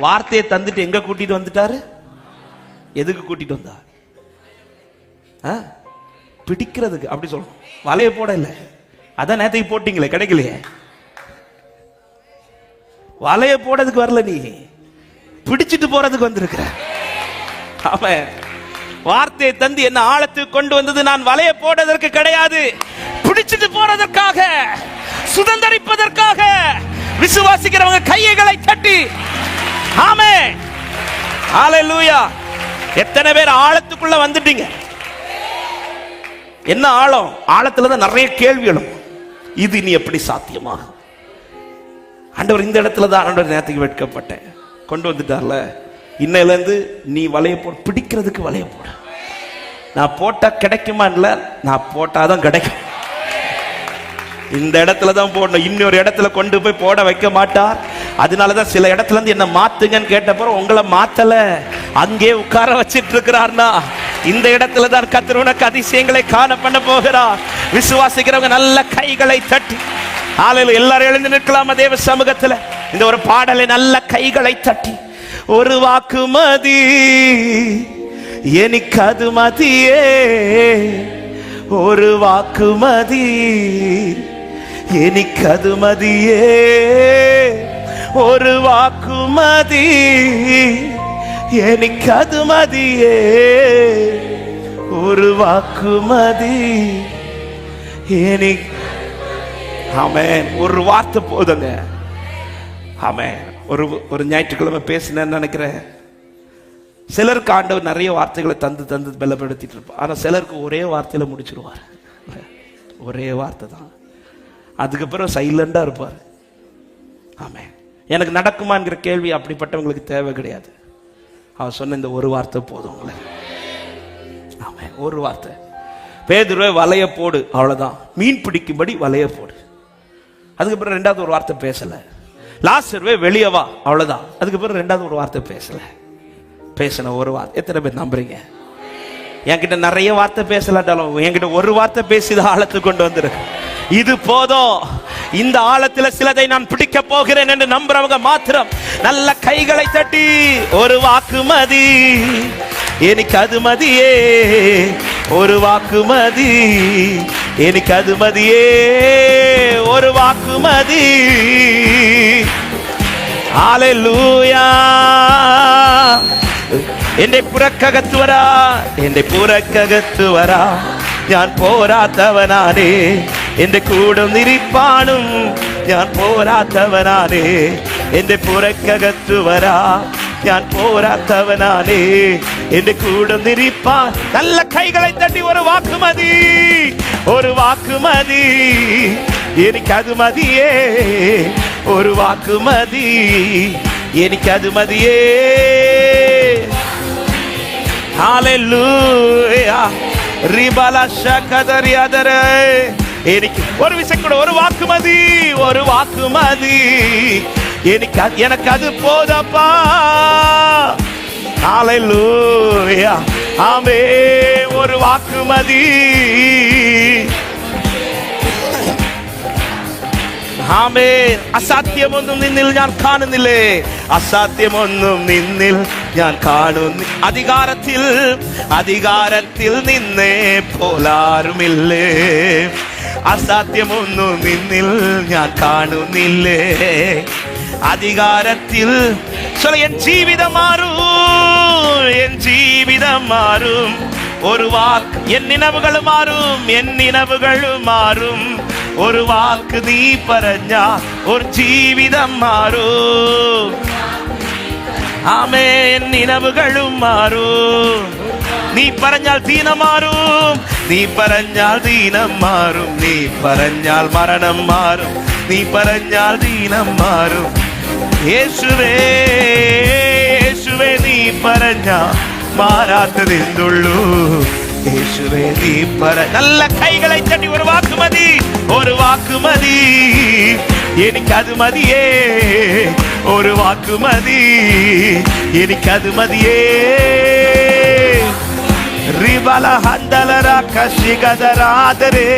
வார்த்தையை தந்துட்டு எங்க கூட்டிட்டு வந்துட்டாரு? எதுக்கு கூட்டிட்டு வந்தார்? பிடிக்கிறதுக்கு. அப்படி சொல்லணும். வலைய போட இல்ல. அதான் நேத்தைக்கு போட்டீங்களே, கிடைக்கலையே. வலைய போடுறதுக்கு வரல, நீ பிடிச்சிட்டு போறதுக்கு வந்திருக்கிற. அவன் வார்த்தையை தந்து என்ன ஆழத்துக்கு கொண்டு வந்தது நான் வலைய போடுறதற்கு கிடையாது, பிடிச்சிட்டு போறதற்காக, சுதந்தரிப்பதற்காக. விசுவாசிக்கிறவங்க கைகளை தட்டி ஆமென், ஹல்லேலூயா. எத்தனை பேர் ஆழத்துக்குள்ள வந்துட்டீங்க? என்ன ஆழம்? ஆழத்துலதான் நிறைய கேள்விகளும். இது நீ எப்படி சாத்தியமா? ஆண்டவர் இந்த இடத்துல தான் ஆண்டவர் நேரத்துக்கு வெட்கப்பட்டேன் கொண்டு வந்துட்டார்ல. இன்னையில இருந்து நீ வலைய போட, பிடிக்கிறதுக்கு வலைய போட. நான் போட்டா கிடைக்குமா? இல்ல, நான் போட்டாதான் கிடைக்கும். இந்த இடத்துல தான் போடணும். இன்னொரு இடத்துல கொண்டு போய் போட வைக்க மாட்டார். அதனாலதான் சில இடத்துல இருந்து என்ன மாத்துங்கன்னு கேட்டப்போ உங்களை மாத்தல, அங்கே உட்கார வச்சிட்டு இருக்கிறார்னா இந்த இடத்துல தான் கர்த்தர் உனக்கு அதிசயங்களை காண பண்ண போகிறார். விசுவாசிக்கிறவங்க நல்ல கைகளை தட்டி ஹல்லேலூயா. எல்லாரும் எழுந்து நிற்கலாமா தேவ சமூகத்துல? இந்த ஒரு பாடலை நல்ல கைகளை தட்டி. ஒரு வாக்கு மதி, எனக்கு அது மதியே. ஒரு வாக்கு மதி, எனக்கு அது மதியே. ஒரு வாக்கு மதி, எனக்கு அது மதியே. ஒரு வாக்கு மதி எனக்கு. ஆமென். ஒரு வார்த்தை போதுங்க. ஆமென். ஒரு ஞாயிற்றுக்கிழமை பேசினேன்னு நினைக்கிறேன். சிலருக்கு ஆண்டவர் நிறைய வார்த்தைகளை தந்து தந்து பலப்படுத்திட்டு இருப்பார். ஆனா சிலருக்கு ஒரே வார்த்தையில முடிச்சிருவார். ஒரே வார்த்தை தான். அதுக்கப்புறம் சைலண்டா இருப்பார். ஆமென். எனக்கு நடக்குமாங்கிற கேள்வி அப்படிப்பட்டவங்களுக்கு தேவை கிடையாது. அவர் சொன்ன இந்த ஒரு வார்த்தை போதும் உங்களுக்கு. ஆமென். ஒரு வார்த்தை. பேதுருவே வலைய போடு, அவ்வளவுதான். மீன் பிடிக்கும்படி வலைய போடு. அதுக்கப்புறம் ரெண்டாவது ஒரு வார்த்தை பேசல. லாசருவே வெளியே வா, அவ்வளவுதான். அதுக்கப்புறம் ரெண்டாவது ஒரு வார்த்தை பேசல. பேசின ஒரு வார்த்தை. எத்தனை பேர் நம்புறீங்க? என்கிட்ட நிறைய வார்த்தை பேசலாட்டாலும் என்கிட்ட ஒரு வார்த்தை பேசி ஆழத்துக்கு கொண்டு வந்துருக்கு. இது போதும். இந்த ஆழத்துல சிலதை நான் பிடிக்க போகிறேன் என்று நம்புறவங்க மாத்திரம் நல்ல கைகளை தட்டி ஒரு வாக்கு மதி, எனக்கு அது மதியே. ஒரு வாக்கு மதி, எனக்கு அது மதியே. ஒரு வாக்கு மதி. ஹல்லேலூயா. എന്റെ പുറക്കകത്തു വരാ, എന്റെ പുറക്കകത്തു വരാ. ഞാൻ പോരാത്തവനാണേ, എന്റെ കൂടെ നിരിപ്പാനും ഞാൻ പോരാത്തവനാണേ. എന്റെ പുറക്കകത്തു വരാ, ഞാൻ പോരാത്തവനാണേ. എന്റെ കൂടെ നിരിപ്പാൻ. നല്ല കൈകളെ തട്ടി ഒരു വാക്ക് മതി, ഒരു വാക്ക് മതി, എനിക്കത് മതിയേ. ഒരു വാക്ക് മതി, എനിക്കത് മതിയേ. ഹല്ലേലൂയ. റിബല ശകദരിയദരേ. എനിക്ക് ഒരു വിഷയം കൂടെ, ഒരു വാക്ക് മതി, ഒരു വാക്ക് മതി, எனக்கது போதப்பா. ஹல்லேலூய. ஆமென். ஒரு வாக்கு மதி. ആമേൻ. അസാധ്യമൊന്നും നിന്നിൽ ഞാൻ കാണുന്നില്ലേ, അസാധ്യമൊന്നും നിന്നിൽ ഞാൻ കാണുന്നു. അധികാരത്തിൽ നിന്നേ പോലാരുമില്ലേ. അസാധ്യമൊന്നും നിന്നിൽ ഞാൻ കാണുന്നില്ലേ. അധികാരത്തിൽ എൻ ജീവിതം മാറും, എൻ ജീവിതം മാറും. ഒരു വാക്ക്. എൻ നിനവുകൾ മാറും, എൻ നിനവുകൾ മാറും. ഒരു വാക്ക് നീ പറഞ്ഞ ഒരു ജീവിതം മാറും. ആമേൻ. നിനവുകളും മാറും. നീ പറഞ്ഞാൽ ദീനം മാറും, നീ പറഞ്ഞാൽ ദീനം മാറും. നീ പറഞ്ഞാൽ മരണം മാറും, നീ പറഞ്ഞാൽ ദീനം മാറും. യേശുവേ, യേശുവേ, നീ പറഞ്ഞ മാറാത്തതെന്തുള്ളൂ. യേശുവേ, നീ പറ. നല്ല കൈകളെ തട്ടി ഒരു വാക്ക് മതി, ഒരു വാക്ക് മതി, എനിക്കത് മതിയേ. ഒരു വാക്ക് മതി, എനിക്കത് മതിയേ. റിബല ഹന്ദലര കശിഗദരാദരേ.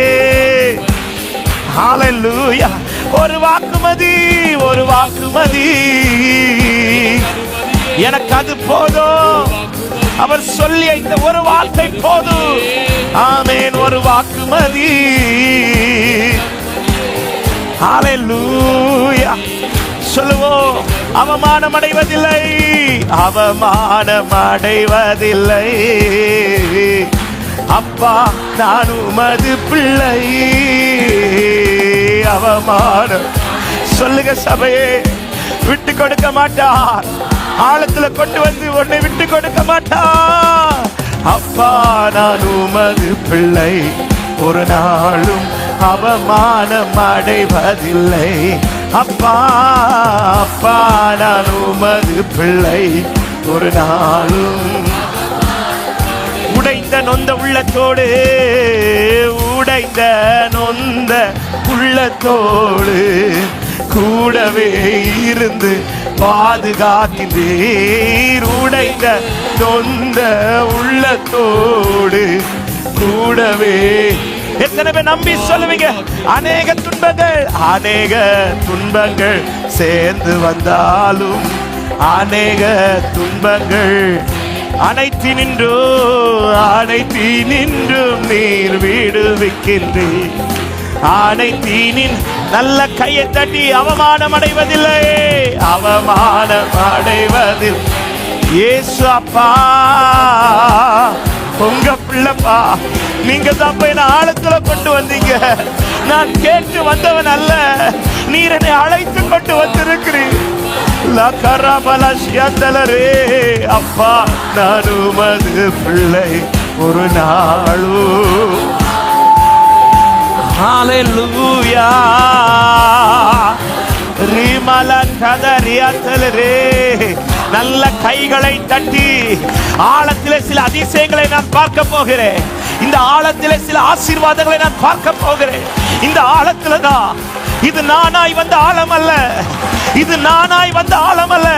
ഹല്ലേലൂയ. ഒരു വാക്ക് മതി, ഒരു വാക്ക് മതി. எனக்கு அது போதும். அவர் சொல்லிய இந்த ஒரு வார்த்தை போதும். ஆமென். ஒரு வாக்குமதி. ஹalleluya. சொல்லுவோம். அவமானம் அடைவதில்லை, அவமானம் அடைவதில்லை. அப்பா நான் உமது பிள்ளை. அவமானம். சொல்லுங்க சபையே. விட்டு கொடுக்க மாட்டார். ஆழத்துல கொண்டு வந்து உன்னை விட்டு கொடுக்க மாட்டார். அப்பா நான் உமது பிள்ளை, ஒரு நாளும் அவமானம் அடைவதில்லை. அப்பா அப்பா நான் உமது பிள்ளை, ஒரு நாளும். உடைந்த நொந்த உள்ளத்தோடு, உடைந்த நொந்த உள்ளத்தோடு கூடவே இருந்து பாதுகாக்கின்றீர். உடைந்த நொந்த உள்ளத்தோடு கூடவே. எத்தனை பேர் நம்பி சொல்லுவீங்க? அநேக துன்பங்கள் சேர்ந்து வந்தாலும், அநேக துன்பங்கள் அனைத்து நின்றும் நீர் விடுவிக்கின்றீர். அனைத்தீனின் நல்ல கையை தட்டி. அவமானம் அடைவதில்லை, அவமானம் அடைவதில்லை. இயேசு அப்பா உங்க பிள்ளைப்பா. நீங்க தான் போய் ஆழத்துல கொண்டு வந்தீங்க. நான் கேட்டு வந்தவன் அல்ல, நீர் என்னை அழைத்து கொண்டு வந்திருக்கிறீர். அப்பா நான் உமது பிள்ளை, ஒரு நாளும். ஹalleluya. நல்ல கைகளை தட்டி. ஆழத்திலே சில அதிசயங்களை நான் பார்க்க போகிறேன். இந்த ஆழத்திலே சில ஆசீர்வாதங்களை நான் பார்க்க போகிறேன். இந்த ஆழத்துல தான். இது நானாய் வந்த ஆழம் அல்ல, இது நானாய் வந்த ஆழம் அல்ல.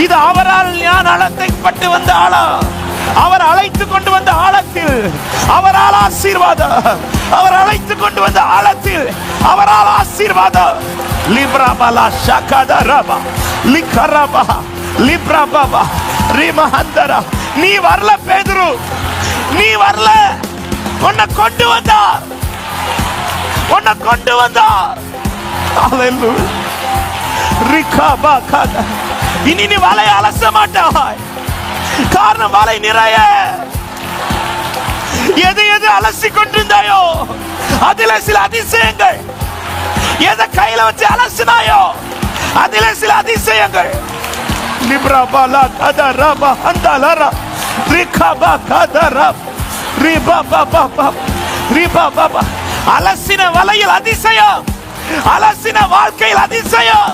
இது அவரால் நான் அழைக்கப்பட்டு வந்த ஆழம். அவர் அழைத்து கொண்டு வந்த ஆழத்தில் அவரால் ஆசீர்வாதம். அவர் அழைத்து கொண்டு வந்த ஆழத்தில் அவரால் ஆசீர்வாதம். லிப்ராபலா ஷகதரபா லிகரபா லிப்ராபா ரிமஹந்தரா. நீ வரல பேதுரு, நீ வரல. உன்னை கொண்டு வந்தார், உன்னை கொண்டு வந்தார். ஹalleluya. ரிகபா கத. இனி நீ வலை அலச மாட்டாய். காரணம் வலை நிறைய. எது எது அலசி கொண்டிருந்தாயோ அதிலே சில அதிசயங்கள். எதை கையில வச்சு அலசினாயோ அதிலே சில அதிசயங்கள். லிப்ராபலா கதரபா அந்தலரா ரிகபா கதரா ரிபபபப ரிபபப. அலசின வலையில் அதிசயம், அலசின வாழ்க்கையில் அதிசயம்.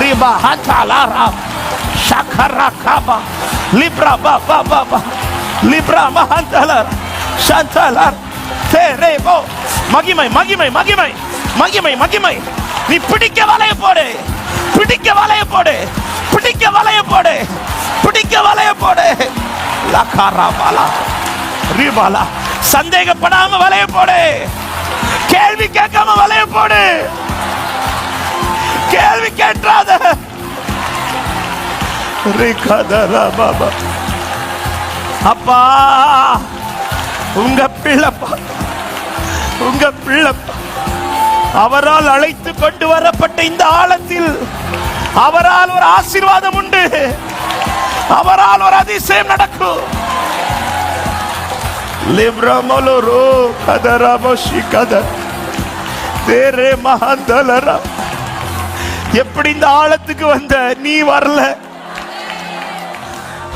ரிபா ஹந்தலரா ஷகரகபா லிப்ராபபப லிப்ரா மஹந்தலரா ஷந்தலர் தேரேபோ. மகிமை மகிமை மகிமை மகிமை மகிமை. நீ பிடிக்க வலைய போடு, பிடிக்க வலைய போடு, பிடிக்க வலைய போடு, பிடிக்க வலைய போடு. லகரபலா ரிபலா. சந்தேகப்படாம வலைய போடு, கேள்வி கேட்காம வலைய போடு. கேள்வி கேட்றாத. ரிகதரபப. அப்பா உங்க பிள்ளைப்பா, உங்க பிள்ளைப்பா. அவரால் அழைத்து கொண்டு வரப்பட்ட இந்த ஆழத்தில் அவரால் ஒரு ஆசீர்வாதம் உண்டு. அவரால் ஒரு அதிசயம் நடக்கும். லிப்ரமலோரோ கதரபஷி கதர் தேரே மஹந்தலரா. எப்படி இந்த ஆழத்துக்கு வந்த? நீ வரல,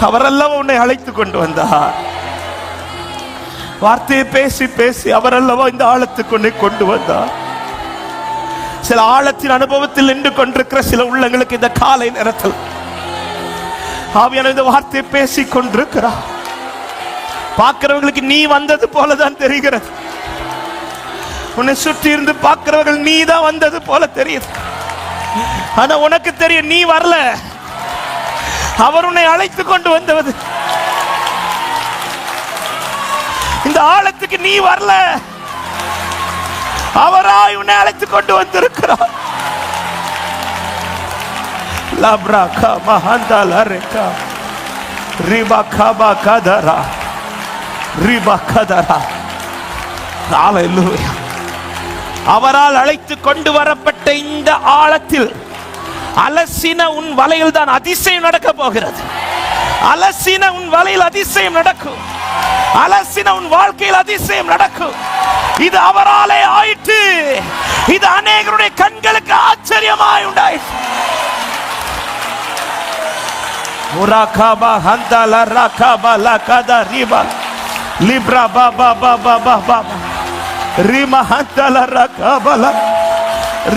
அவரல்லவா உன்னை அழைத்து கொண்டு வந்தார். வார்த்தையை பேசி பேசி அவரல்லவா இந்த ஆழத்துக்கு உன்னை கொண்டு வந்தார். சில ஆழத்தின் அனுபவத்தில் நின்று கொண்டிருக்கிற சில உள்ளங்களுக்கு இந்த காலை நேரத்தில் ஆவியான இந்த வார்த்தையை பேசி கொண்டிருக்கிறார். பார்க்கிறவர்களுக்கு நீ வந்தது போலதான் தெரிகிறது. உன்னை சுற்றி இருந்து பார்க்கிறவர்கள் நீ தான் வந்தது போல தெரியுது. ஆனா உனக்கு தெரியும் நீ வரல, அவர் உன்னை அழைத்து கொண்டு வந்தது. இந்த ஆழத்துக்கு நீ வரல, அவராய் உன்னை அழைத்து கொண்டு வந்திருக்கிறார். லப்ரா கமா ஹந்தல ரெகா ரிபா கபா கதரா ரிபா கதரா. ஹalleluya. அவரால் அழைத்து கொண்டு வரப்பட்ட இந்த ஆழத்தில் அலசின உன் வலையில் தான் அதிசயம் நடக்க போகிறது. அலசின உன் வலையில் அதிசயம் நடக்கும். அலசின உன் வாழ்க்கையில் அதிசயம் நடக்கும். இது அவராலே ஆயிற்று. இது அநேகருடைய கண்களுக்கு ஆச்சரியமாய் உண்டாயிற்று. முராகாபா ஹந்தல ரகாபா லகதா ரிபா லிப்ரா பாபா பாபா பாபா ரிமா ஹந்தல ரகாபா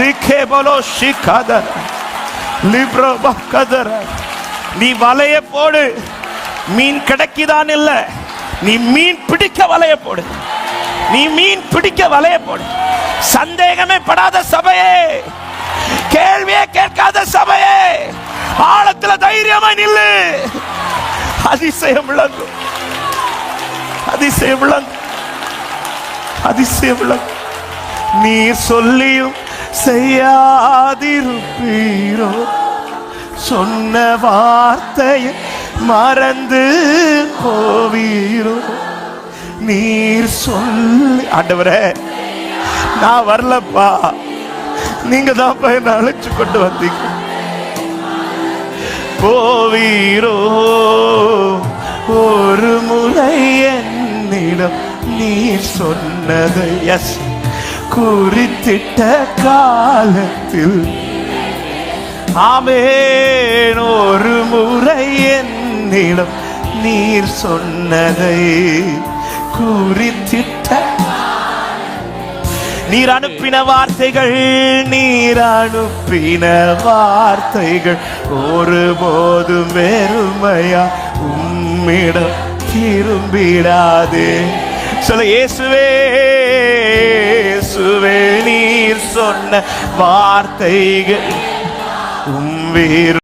ரிகேபலோ ஷிகாதா லிப்ரா பகதரா. நீ வலைய போடு. மீன் கிடைக்குதான் இல்ல, நீ மீன் பிடிக்க வலைய போடு. நீ மீன் பிடிக்க வலைய போடு. சந்தேகமே படாத சபையே, கேள்வியே கேட்காத சபையே, ஆழத்துல தைரியமா நில்லு. அதிசயம் விளங்கும். அதிசயம் விளங்கும். அதிசயம் விளங்கும். நீர் சொல்லியும் செய்யாதிருப்பீரோ, சொன்ன வார்த்தையை மறந்து போவீரோ. நீர் சொல்லி, ஆண்டவரே நான் வரலப்பா, நீங்க தான் என்ன அழைச்சு கொண்டு வந்தீங்க. போவீரோ ஒரு முறை என்னிடம் நீர் சொன்னதை எஸ் குறித்திட்ட காலத்தில். ஆமென். ஒரு முறை என்னிடம் நீர் சொன்னதை குறித்திட்ட, நீர் அனுப்பின வார்த்தைகள், நீர் அனுப்பின வார்த்தைகள் ஒருபோதும் வெறுமையா உம்மிடம் திரும்பிடாதே. சொல்ல, இயேசுவே இயேசுவே நீர் சொன்ன வார்த்தைகள் உம்